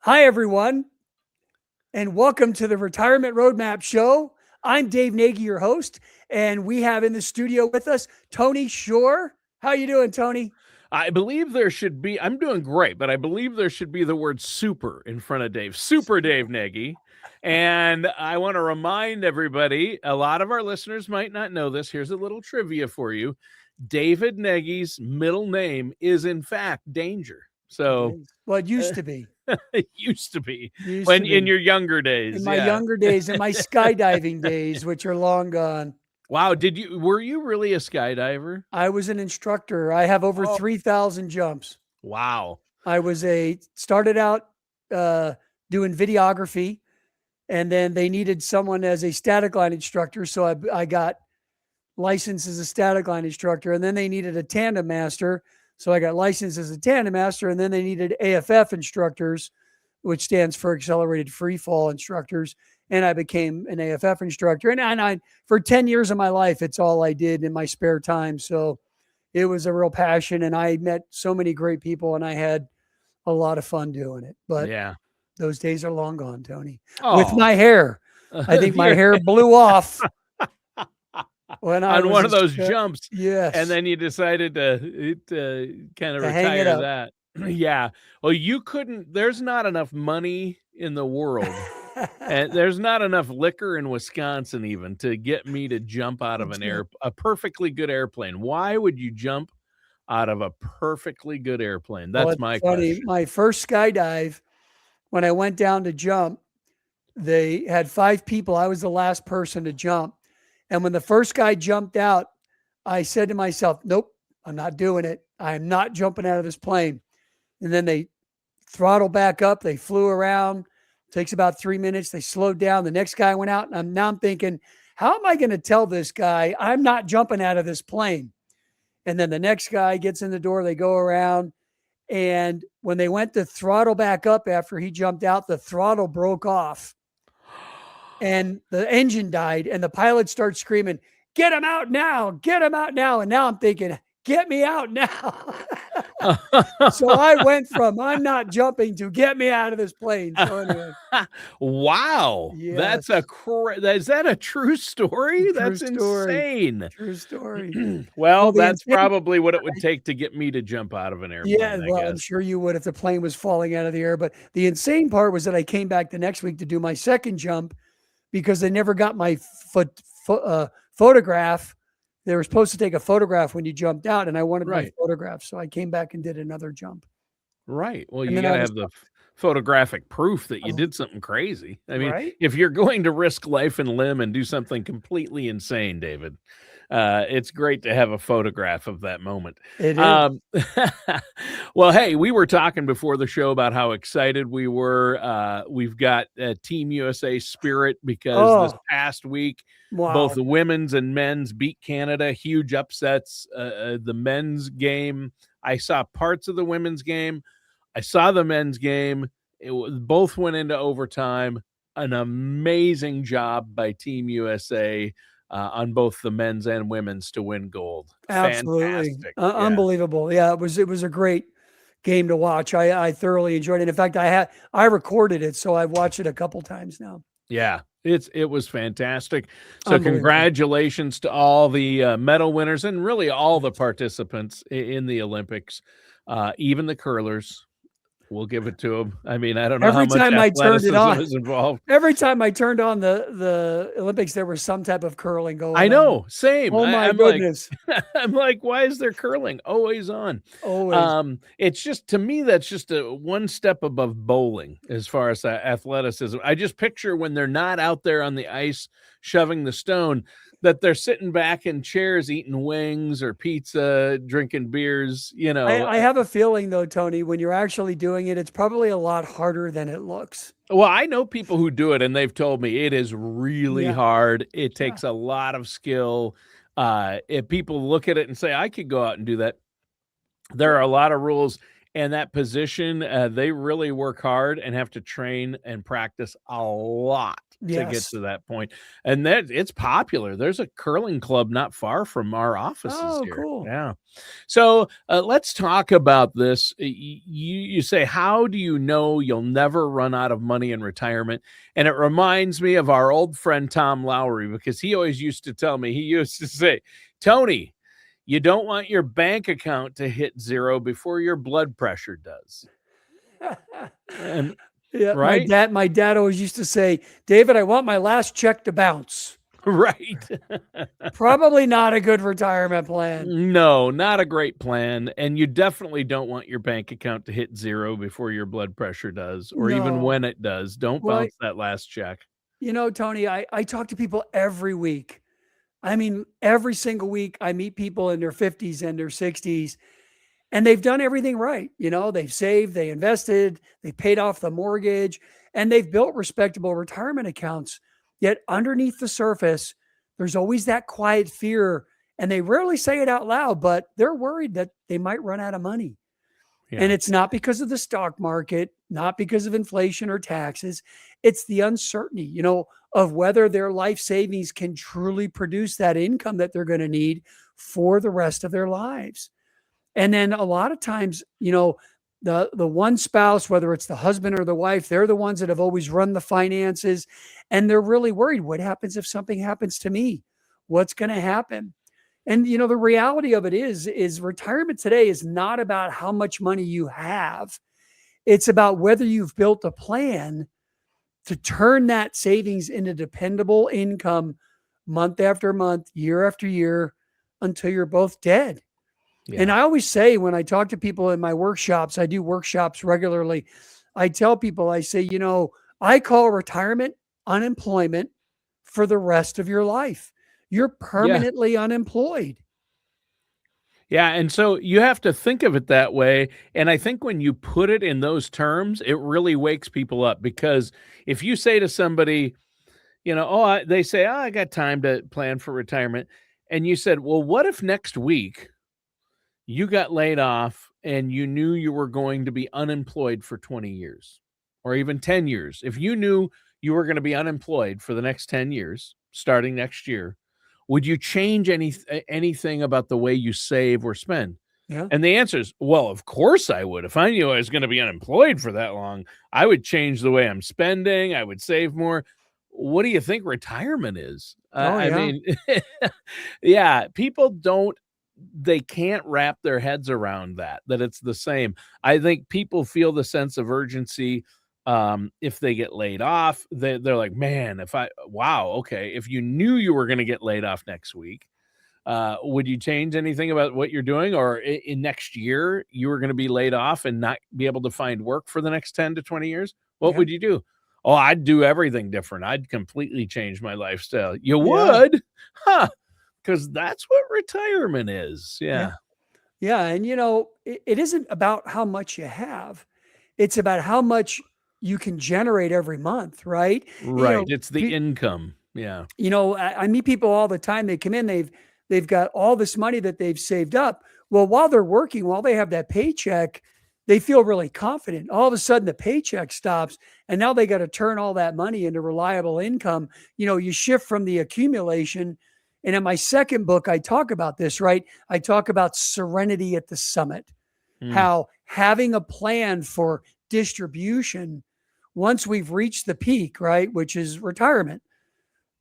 Hi, everyone, and welcome to the Retirement Roadmap Show. I'm Dave Nagy, your host, and we have in the studio with us Tony Shore. How you doing, Tony? I believe there should be, I'm doing great, but I believe there should be the word super in front of Dave. Super Dave Nagy. And I want to remind everybody, a lot of our listeners might not know this. Here's a little trivia for you. David Nagy's middle name is, in fact, Danger. So Well, it used to be. it used to be Used to when in be. your younger In days. my Yeah. younger days, in my skydiving days, which are long gone. Wow. Were you really a skydiver? I was an instructor. I have over Oh, 3,000 jumps. wow. I started out doing videography, and then they needed someone as a static line instructor. So I got licensed as a static line instructor, and then they needed a tandem master. So I got licensed as a tandem master, and then they needed AFF instructors, which stands for accelerated free fall instructors. And I became an AFF instructor. And I for 10 years of my life, it's all I did in my spare time. So it was a real passion, and I met so many great people, and I had a lot of fun doing it. But Yeah. those days are long gone, Tony. With Oh, my hair, I think my hair blew off when I on was one of those jumps, yes, and then you decided to kind of to hang it retire up. that. Yeah. Well, you couldn't. There's not enough money in the world, and there's not enough liquor in Wisconsin even to get me to jump out of a perfectly good airplane. Why would you jump out of a perfectly good airplane? Well, That's it's my funny. question. My first skydive, when I went down to jump, they had 5 people. I was the last person to jump. And when the first guy jumped out, I said to myself, nope, I'm not doing it. I'm not jumping out of this plane. And then they throttled back up. They flew around. Takes about 3 minutes. They slowed down. The next guy went out. And I'm thinking, how am I going to tell this guy I'm not jumping out of this plane? And then the next guy gets in the door. They go around. And when they went to throttle back up after he jumped out, the throttle broke off and the engine died. And the pilot starts screaming, get him out now, get him out now. And now I'm thinking, get me out now. So I went from I'm not jumping to get me out of this plane. So anyway. Wow. Yes. Is that a true story? True That's story. insane. True story. Well, The that's insane probably what it would take to get me to jump out of an Yeah, airplane, I well, I'm guess. sure you would if the plane was falling out of the air. But the insane part was that I came back the next week to do my second jump because they never got my photograph. They were supposed to take a photograph when you jumped out, and I wanted my Right. photograph. So I came back and did another jump. Right. Well, And you then got I to was have the photographic proof that you did something crazy. I mean, right. if you're going to risk life and limb and do something completely insane, David, it's great to have a photograph of that moment. It is. Well, hey, we were talking before the show about how excited we were. We've got Team USA spirit because this Oh, past week, both wow. the women's and men's beat Canada, huge upsets. The men's game, I saw parts of the women's game. I saw the men's game. Both went into overtime. An amazing job by Team USA on both the men's and women's to win gold. Absolutely. Fantastic. Yeah. Unbelievable. Yeah, it was a great game to watch. I thoroughly enjoyed it. In fact, I recorded it, so I've watched it a couple times now. Yeah, it was fantastic. So Unbelievable. congratulations to all the medal winners and really all the participants in the Olympics, even the curlers. We'll give it to them. I mean, I don't know how Every much time I turned it athleticism on, is involved. every time I turned on the Olympics, there was some type of curling I going on. know, same. Oh my I'm like, goodness. I'm like, why is there curling always on? Always. It's just to me that's just a one step above bowling as far as athleticism. I just picture when they're not out there on the ice shoving the stone, that they're sitting back in chairs eating wings or pizza, drinking beers. I have a feeling though, Tony, when you're actually doing it, it's probably a lot harder than it looks. Well, I know people who do it, and they've told me it is really Yeah. hard. It Yeah. takes a lot of skill. If people look at it and say, I could go out and do that, there are a lot of rules. and that position, they really work hard and have to train and practice a lot to get Yes. to that point. And that it's popular. There's a curling club not far from our offices Oh, here. cool. Yeah. So let's talk about this. You say, how do you know you'll never run out of money in retirement? And it reminds me of our old friend Tom Lowry, because he always used to tell me, he used to say, Tony, you don't want your bank account to hit zero before your blood pressure does. And Yeah, right? my dad always used to say, David, I want my last check to bounce. Right. Probably not a good retirement plan. No, not a great plan. And you definitely don't want your bank account to hit zero before your blood pressure does, or even No. when it does. Don't Well, bounce that last check. Tony, I talk to people every week. I mean, every single week I meet people in their 50s and their 60s, and they've done everything right. They've saved, they invested, they paid off the mortgage, and they've built respectable retirement accounts. Yet underneath the surface, there's always that quiet fear, and they rarely say it out loud, but they're worried that they might run out of money. And Yeah. it's not because of the stock market, not because of inflation or taxes. It's the uncertainty, of whether their life savings can truly produce that income that they're going to need for the rest of their lives. And then a lot of times, the one spouse, whether it's the husband or the wife, they're the ones that have always run the finances, and they're really worried. What happens if something happens to me? What's going to happen? And the reality of it is retirement today is not about how much money you have. It's about whether you've built a plan to turn that savings into dependable income month after month, year after year, until you're both dead. Yeah. And I always say, when I talk to people in my workshops, I do workshops regularly. I tell people, I say, I call retirement unemployment for the rest of your life. You're Yeah. permanently unemployed. Yeah, and so you have to think of it that way, and I think when you put it in those terms, it really wakes people up, because if you say to somebody, they say, "Oh, I got time to plan for retirement." And you said, "Well, what if next week you got laid off and you knew you were going to be unemployed for 20 years or even 10 years? If you knew you were going to be unemployed for the next 10 years, starting next year, would you change anything about the way you save or spend?" Yeah. And the answer is, well, of course I would. If I knew I was going to be unemployed for that long, I would change the way I'm spending. I would save more. What do you think retirement is? Oh, I yeah. mean, yeah, people they can't wrap their heads around that it's the same. I think people feel the sense of urgency. If they get laid off, they're like, man, wow, okay. If you knew you were going to get laid off next week, would you change anything about what you're doing? Or in next year, you were going to be laid off and not be able to find work for the next 10 to 20 years? What Yeah. would you do? Oh, I'd do everything different. I'd completely change my lifestyle. You Yeah. would? Huh. Because that's what retirement is. Yeah. Yeah. Yeah. And, it isn't about how much you have, it's about how much you can generate every month, right? Right. It's the income. Yeah. I meet people all the time. They come in, they've got all this money that they've saved up. Well, while they're working, while they have that paycheck, they feel really confident. All of a sudden the paycheck stops, and now they got to turn all that money into reliable income. You shift from the accumulation. And in my second book, I talk about this, right? I talk about serenity at the summit, Mm. how having a plan for distribution once we've reached the peak, right, which is retirement.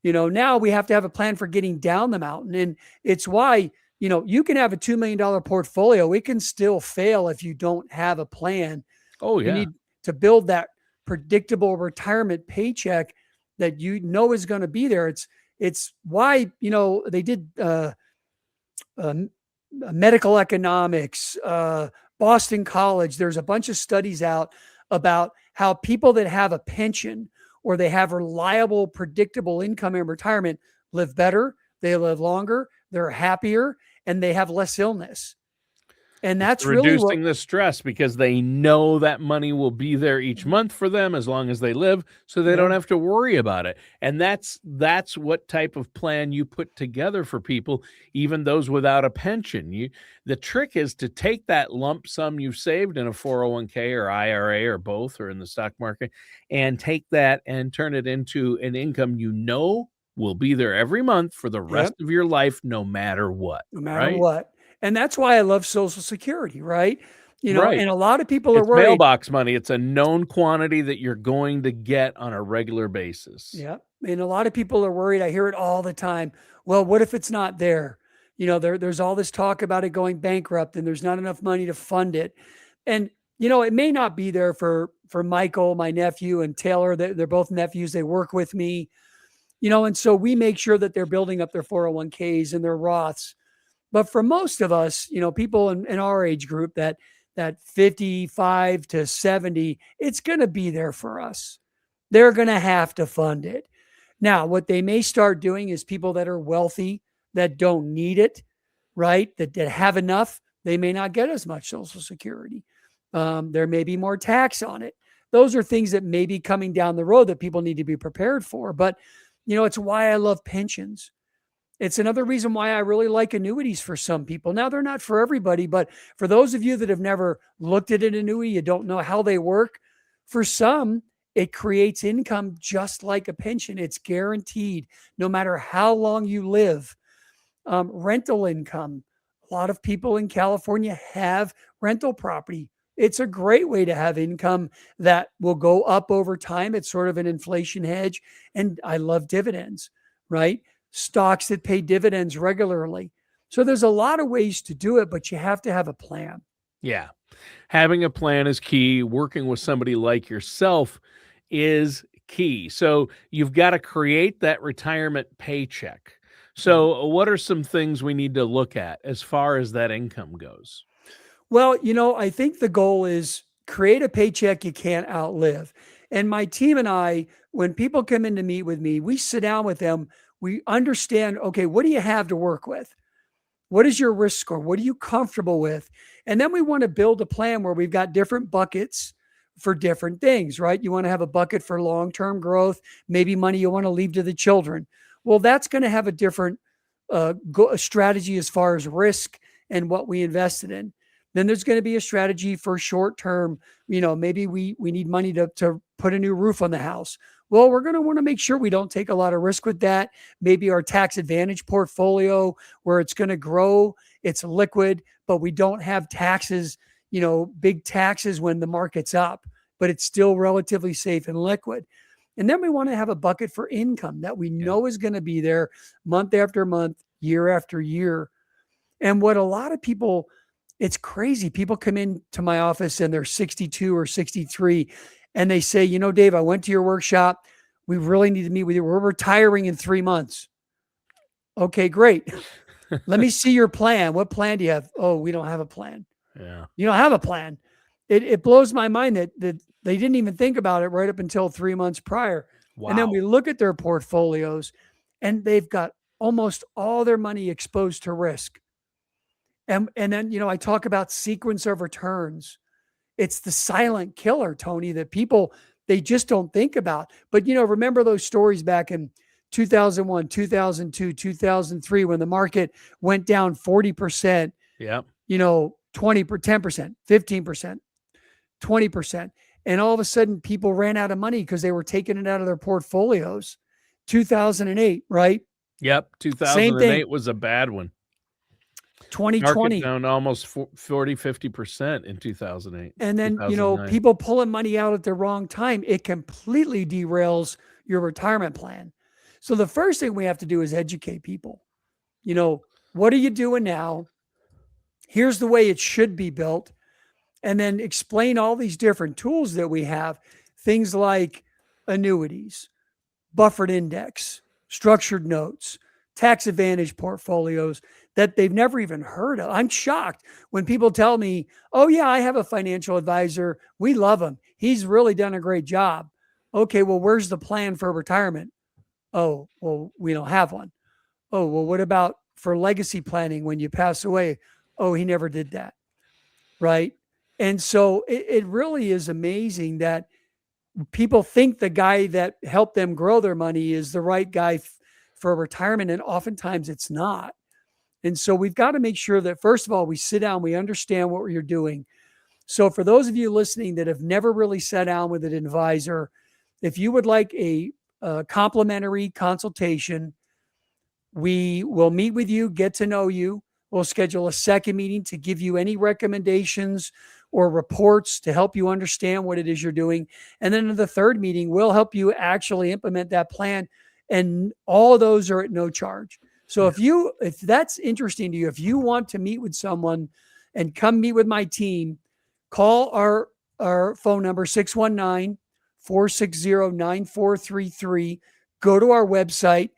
Now we have to have a plan for getting down the mountain. And it's why, you can have a $2 million portfolio. It can still fail if you don't have a plan. Oh, You yeah. need to build that predictable retirement paycheck that is going to be there. It's why, they did medical economics, Boston College. There's a bunch of studies out about how people that have a pension or they have reliable, predictable income in retirement live better, they live longer, they're happier, and they have less illness. And It's that's really what, reducing the stress because they know that money will be there each month for them as long as they live, so they yeah, don't have to worry about it. And that's what type of plan you put together for people, even those without a pension. The trick is to take that lump sum you've saved in a 401k or IRA or both or in the stock market and take that and turn it into an income will be there every month for the yeah, rest of your life, no matter what, no matter right? what. And that's why I love Social Security, right? Right. And a lot of people are It's worried. mailbox money. It's a known quantity that you're going to get on a regular basis. Yeah. And a lot of people are worried. I hear it all the time. Well, what if it's not there? There's all this talk about it going bankrupt and there's not enough money to fund it. And, it may not be there for Michael, my nephew, and Taylor. They're both nephews. They work with me, and so we make sure that they're building up their 401ks and their Roths. But for most of us, people in our age group that 55 to 70, it's going to be there for us. They're going to have to fund it. Now, what they may start doing is people that are wealthy, that don't need it, right? That have enough, they may not get as much Social Security. There may be more tax on it. Those are things that may be coming down the road that people need to be prepared for. But, it's why I love pensions. It's another reason why I really like annuities for some people. Now, they're not for everybody, but for those of you that have never looked at an annuity, you don't know how they work. For some, it creates income just like a pension. It's guaranteed no matter how long you live. Rental income. A lot of people in California have rental property. It's a great way to have income that will go up over time. It's sort of an inflation hedge. And I love dividends, right? Stocks that pay dividends regularly. So there's a lot of ways to do it, but you have to have a plan. Yeah. Having a plan is key. Working with somebody like yourself is key. So you've got to create that retirement paycheck. So what are some things we need to look at as far as that income goes? Well, I think the goal is create a paycheck you can't outlive. And my team and I, when people come in to meet with me, we sit down with them. We understand, okay, what do you have to work with? What is your risk score? What are you comfortable with? And then we want to build a plan where we've got different buckets for different things, right? You want to have a bucket for long-term growth, maybe money you want to leave to the children. Well, that's going to have a different strategy as far as risk and what we invested in. Then there's going to be a strategy for short-term. Maybe we need money to put a new roof on the house. Well, we're going to want to make sure we don't take a lot of risk with that. Maybe our tax advantage portfolio where it's going to grow, it's liquid, but we don't have taxes, big taxes when the market's up, but it's still relatively safe and liquid. And then we want to have a bucket for income that we know is going to be there month after month, year after year. And what a lot of people, it's crazy. People come into my office and they're 62 or 63 and they say, Dave, I went to your workshop. We really need to meet with you. We're retiring in 3 months. Okay, great. Let me see your plan. What plan do you have? Oh, we don't have a plan. Yeah. You don't have a plan. It blows my mind that they didn't even think about it right up until 3 months prior. Wow. And then we look at their portfolios and they've got almost all their money exposed to risk. And then, I talk about sequence of returns. It's the silent killer, Tony, that people, they just don't think about. But, remember those stories back in 2001, 2002, 2003, when the market went down 40%, Yep. 20, 10%, 15%, 20%. And all of a sudden people ran out of money because they were taking it out of their portfolios. 2008, right? Yep. Same 2008 thing. was a bad one. 2020. Market down almost 40, 50% in 2008. And then, 2009. people pulling money out at the wrong time, it completely derails your retirement plan. So the first thing we have to do is educate people. What are you doing now? Here's the way it should be built. And then explain all these different tools that we have, things like annuities, buffered index, structured notes, tax advantage portfolios that they've never even heard of. I'm shocked when people tell me, oh yeah, I have a financial advisor. We love him. He's really done a great job. Okay, well, where's the plan for retirement? Oh, well, we don't have one. Oh, well, what about for legacy planning when you pass away? Oh, he never did that. right? And so it really is amazing that people think the guy that helped them grow their money is the right guy for retirement, and oftentimes it's not. And so we've got to make sure that, first of all, we sit down, we understand what you're doing. So for those of you listening that have never really sat down with an advisor, if you would like a complimentary consultation, we will meet with you, get to know you. We'll schedule a second meeting to give you any recommendations or reports to help you understand what it is you're doing. And then in the third meeting, we'll help you actually implement that plan. And all of those are at no charge. So if that's interesting to you, if you want to meet with someone and come meet with my team, call our phone number, 619-460-9433. Go to our website,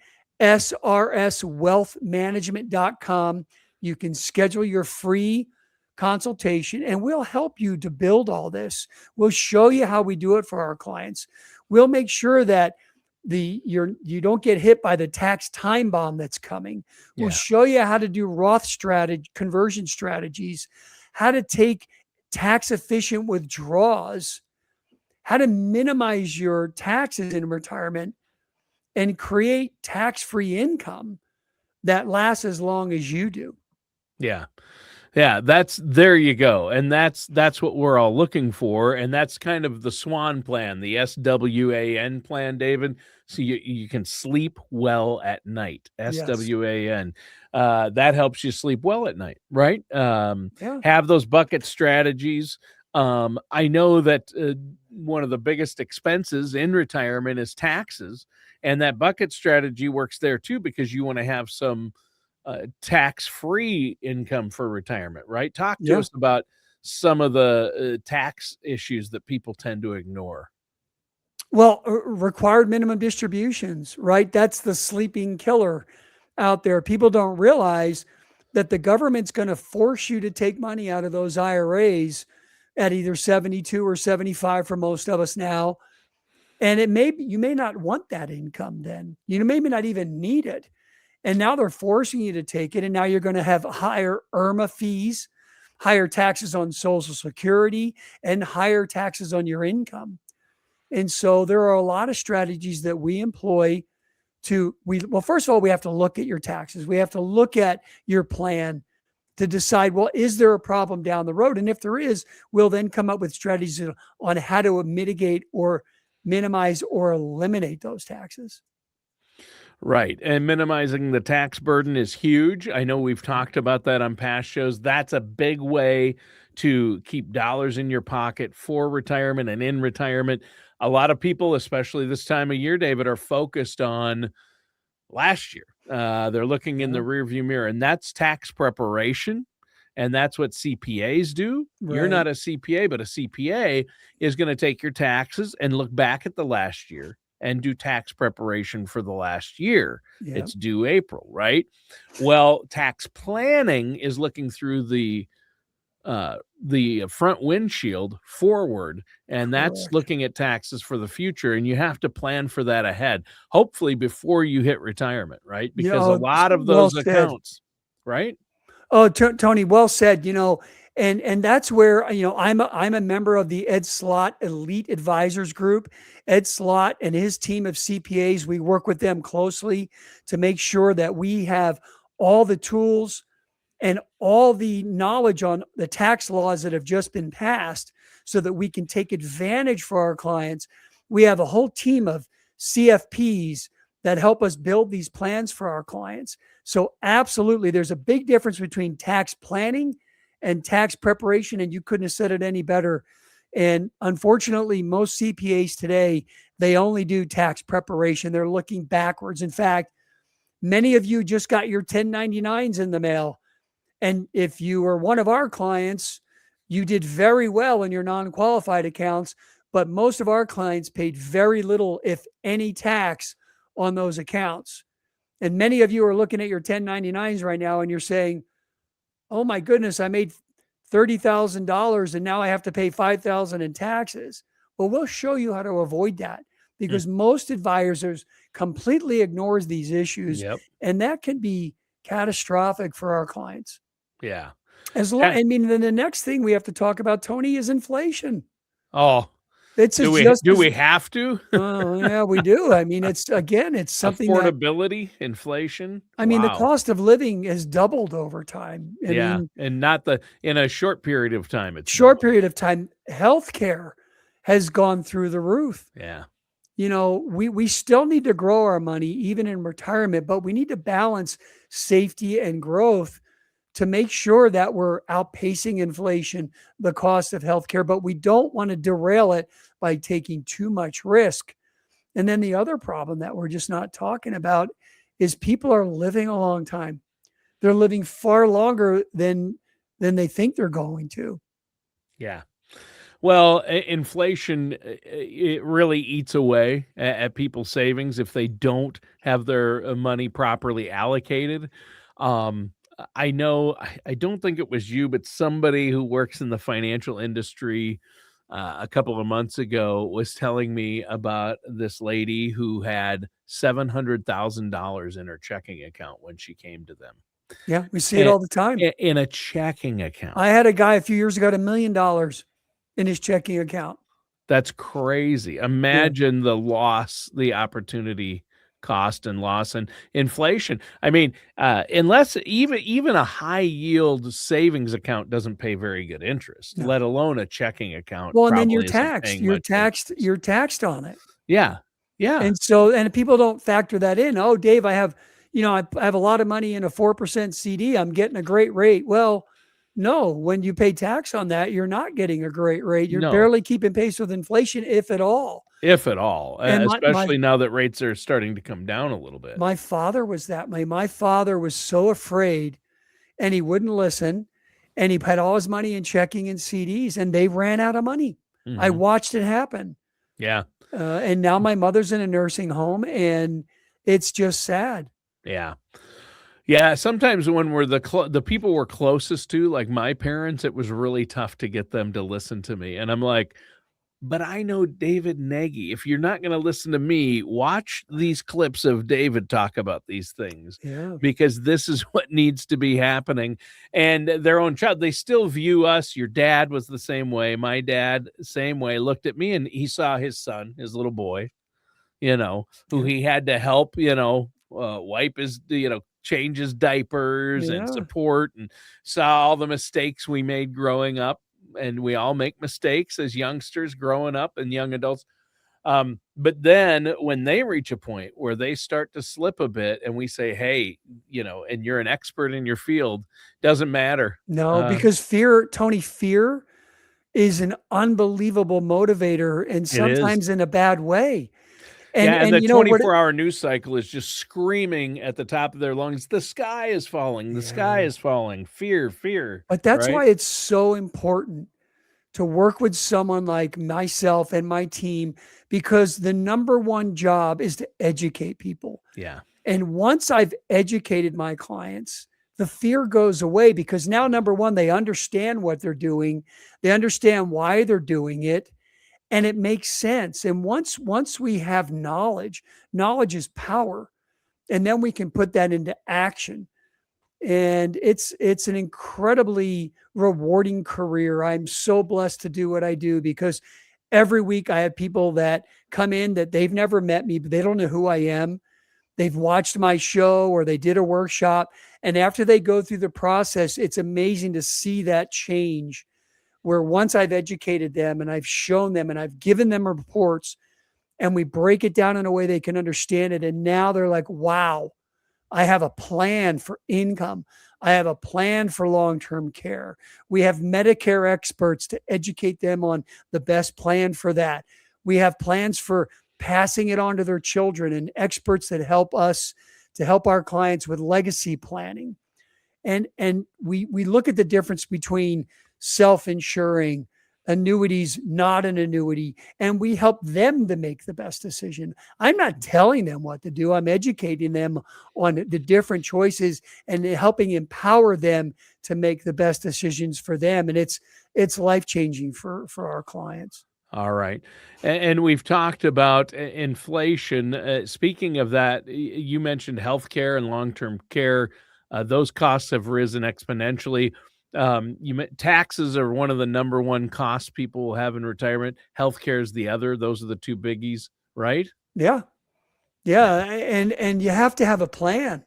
srswealthmanagement.com. You can schedule your free consultation and we'll help you to build all this. We'll show you how we do it for our clients. We'll make sure that you don't get hit by the tax time bomb that's coming. We'll show you how to do Roth conversion strategies, how to take tax efficient withdrawals, how to minimize your taxes in retirement and create tax-free income that lasts as long as you do. Yeah. Yeah, there you go. And that's what we're all looking for. And that's kind of the SWAN plan, the SWAN plan, David. So you can sleep well at night. SWAN. That helps you sleep well at night, right? Have those bucket strategies. I know that one of the biggest expenses in retirement is taxes. And that bucket strategy works there too, because you want to have some tax-free income for retirement, right? Talk to us about some of the tax issues that people tend to ignore. Well, required minimum distributions, right? That's the sleeping killer out there. People don't realize that the government's going to force you to take money out of those IRAs at either 72 or 75 for most of us now. And you may not want that income then. You maybe not even need it. And now they're forcing you to take it. And now you're going to have higher IRMA fees, higher taxes on Social Security, and higher taxes on your income. And so there are a lot of strategies that we employ well, first of all, we have to look at your taxes. We have to look at your plan to decide, well, is there a problem down the road? And if there is, we'll then come up with strategies on how to mitigate or minimize or eliminate those taxes. Right. And minimizing the tax burden is huge. I know we've talked about that on past shows. That's a big way to keep dollars in your pocket for retirement and in retirement. A lot of people, especially this time of year, David, are focused on last year. They're looking in the rearview mirror, and that's tax preparation. And that's what CPAs do. Right. You're not a CPA, but a CPA is going to take your taxes and look back at the last year and do tax preparation for the last year. Yep. It's due April, right? Well, tax planning is looking through the front windshield forward, and that's looking at taxes for the future. And you have to plan for that ahead, hopefully before you hit retirement, right? Because a lot of those accounts, right? Oh, Tony, well said. And that's where, I'm a member of the Ed Slott Elite Advisors Group. Ed Slott and his team of CPAs, we work with them closely to make sure that we have all the tools and all the knowledge on the tax laws that have just been passed so that we can take advantage for our clients. We have a whole team of CFPs that help us build these plans for our clients. So absolutely, there's a big difference between tax planning and tax preparation, and you couldn't have said it any better. And unfortunately, most CPAs today, they only do tax preparation. They're looking backwards. In fact, many of you just got your 1099s in the mail. And if you were one of our clients, you did very well in your non-qualified accounts, but most of our clients paid very little, if any, tax on those accounts. And many of you are looking at your 1099s right now and you're saying, oh my goodness, I made $30,000 and now I have to pay $5,000 in taxes. Well, we'll show you how to avoid that, because most advisors completely ignores these issues. Yep. And that can be catastrophic for our clients. Yeah. As long, Yeah. I mean, then the next thing we have to talk about, Tony, is inflation. Oh, It's do as we just do as we have to? oh, yeah, we do. I mean, it's again, it's something that Affordability, inflation. I mean, the Wow. cost of living has doubled over time. I Yeah, mean, and not the in a short period of time, it's short doubled. period of time, healthcare has gone through the roof. Yeah. You know, we still need to grow our money even in retirement, but we need to balance safety and growth to make sure that we're outpacing inflation, the cost of healthcare, but we don't want to derail it by taking too much risk. And then the other problem that we're just not talking about is people are living a long time. They're living far longer than they think they're going to. Yeah. Well, inflation, it really eats away at people's savings if they don't have their money properly allocated. I know, I don't think it was you, but somebody who works in the financial industry a couple of months ago was telling me about this lady who had $700,000 in her checking account when she came to them. Yeah, we see it And all the time. in a checking account. I had a guy a few years ago had $1 million in his checking account. That's crazy. Yeah. Imagine the loss, the opportunity cost and loss and inflation. I mean, unless even a high yield savings account doesn't pay very good interest, No. let alone a checking account Well, and then you're probably isn't taxed. paying much interest. You're taxed on it. Yeah. Yeah. And so, and people don't factor that in. Oh, Dave, I have, I have a lot of money in a 4% CD. I'm getting a great rate. Well, no, when you pay tax on that, you're not getting a great rate. You're No, barely keeping pace with inflation, if at all. if at all, And especially now that rates are starting to come down a little bit. my father was that way. My father was so afraid and he wouldn't listen. And he had all his money in checking and CDs and they ran out of money. I Mhm. watched it happen. Yeah. And now my mother's in a nursing home and it's just sad. Yeah. Yeah, sometimes when we're the people we're closest to, like my parents, it was really tough to get them to listen to me, and I'm like, "But I know David Nagy. If you're not gonna listen to me, watch these clips of David talk about these things, Yeah. because this is what needs to be happening." And their own child, they still view us. Your dad was the same way. My dad, same way, looked at me and he saw his son, his little boy, who Yeah. he had to help, wipe his, change his diapers and Yeah. support, and saw all the mistakes we made growing up. And we all make mistakes as youngsters growing up and young adults. But then when they reach a point where they start to slip a bit and we say, hey, and you're an expert in your field, doesn't matter. No, because fear, Tony, fear is an unbelievable motivator and It is. sometimes in a bad way. And Yeah, and the you know what? 24-hour news cycle is just screaming at the top of their lungs, "The sky is falling, the sky Yeah. is falling, fear, fear," But that's right? why it's so important to work with someone like myself and my team because the number one job is to educate people. Yeah. And once I've educated my clients, the fear goes away because now, number one, they understand what they're doing, they understand why they're doing it, and it makes sense. And once we have knowledge, knowledge is power, and then we can put that into action. And it's an incredibly rewarding career. I'm so blessed to do what I do because every week I have people that come in that they've never met me, but they don't know who I am. They've watched my show or they did a workshop. And after they go through the process, it's amazing to see that change where once I've educated them and I've shown them and I've given them reports and we break it down in a way they can understand it. And now they're like, wow, I have a plan for income. I have a plan for long-term care. We have Medicare experts to educate them on the best plan for that. We have plans for passing it on to their children and experts that help us to help our clients with legacy planning. And we look at the difference between self-insuring, annuities, not an annuity, and we help them to make the best decision. I'm not telling them what to do. I'm educating them on the different choices and helping empower them to make the best decisions for them. And it's life-changing for our clients. All right. And we've talked about inflation. Speaking of that, you mentioned healthcare and long-term care. Those costs have risen exponentially. Taxes are one of the number one costs people will have in retirement. Healthcare is the other. Those are the two biggies, right? Yeah. Yeah. And you have to have a plan.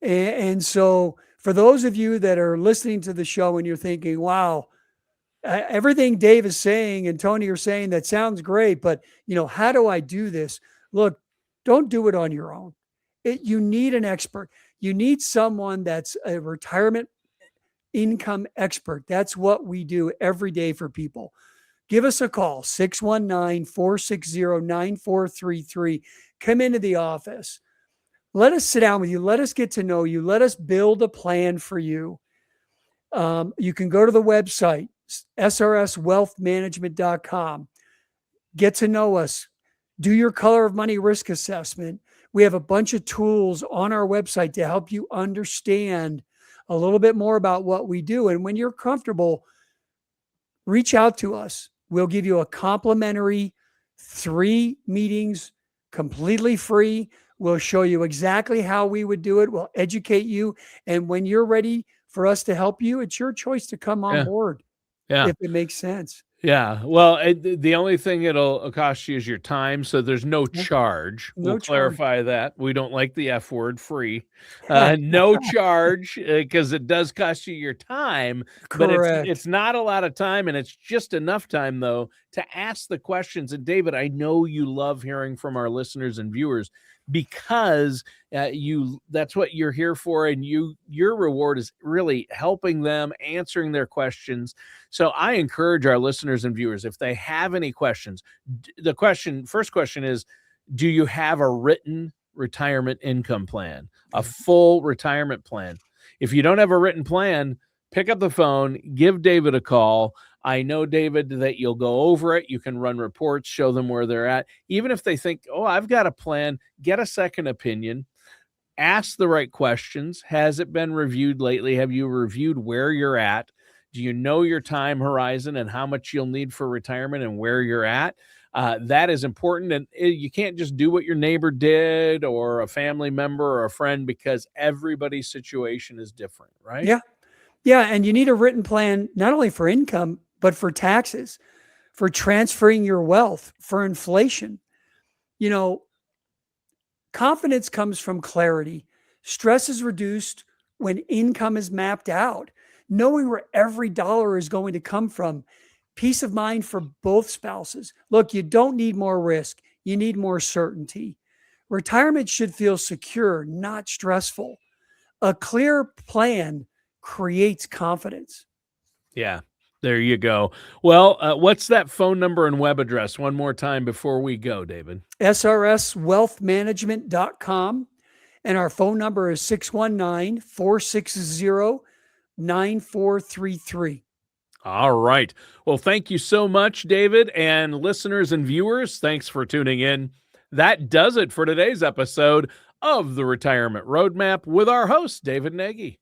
And so for those of you that are listening to the show and you're thinking, wow, everything Dave is saying and Tony are saying, that sounds great, but how do I do this? Look, don't do it on your own. You need an expert. You need someone that's a retirement income expert. That's what we do every day for people. Give us a call, 619-460-9433. Come into the office. Let us sit down with you. Let us get to know you. Let us build a plan for you. You can go to the website, srswealthmanagement.com. Get to know us. Do your color of money risk assessment. We have a bunch of tools on our website to help you understand a little bit more about what we do. And when you're comfortable, reach out to us. We'll give you a complimentary 3 meetings, completely free. We'll show you exactly how we would do it. We'll educate you. And when you're ready for us to help you, it's your choice to come on board. Yeah. If it makes sense. Yeah. Well, the only thing it'll cost you is your time. So there's no charge. We'll clarify that. We don't like the F word, free. No charge, because it does cost you your time. Correct. But it's not a lot of time, and it's just enough time, though, to ask the questions. And David, I know you love hearing from our listeners and viewers, because that's what you're here for, and your reward is really helping them, answering their questions. So I encourage our listeners and viewers, if they have any questions, first question is, do you have a written retirement income plan, a full retirement plan? If you don't have a written plan, pick up the phone, give David a call. I know, David, that you'll go over it. You can run reports, show them where they're at. Even if they think, oh, I've got a plan, get a second opinion. Ask the right questions. Has it been reviewed lately? Have you reviewed where you're at? Do you know your time horizon and how much you'll need for retirement and where you're at? That is important. And you can't just do what your neighbor did or a family member or a friend, because everybody's situation is different, right? Yeah. Yeah. And you need a written plan, not only for income, but for taxes, for transferring your wealth, for inflation. Confidence comes from clarity. Stress is reduced when income is mapped out. Knowing where every dollar is going to come from. Peace of mind for both spouses. Look, you don't need more risk. You need more certainty. Retirement should feel secure, not stressful. A clear plan creates confidence. Yeah, there you go. Well, what's that phone number and web address one more time before we go, David? srswealthmanagement.com. And our phone number is 619-460-9433. All right. Well, thank you so much, David, and listeners and viewers. Thanks for tuning in. That does it for today's episode of the Retirement Roadmap with our host, David Nagy.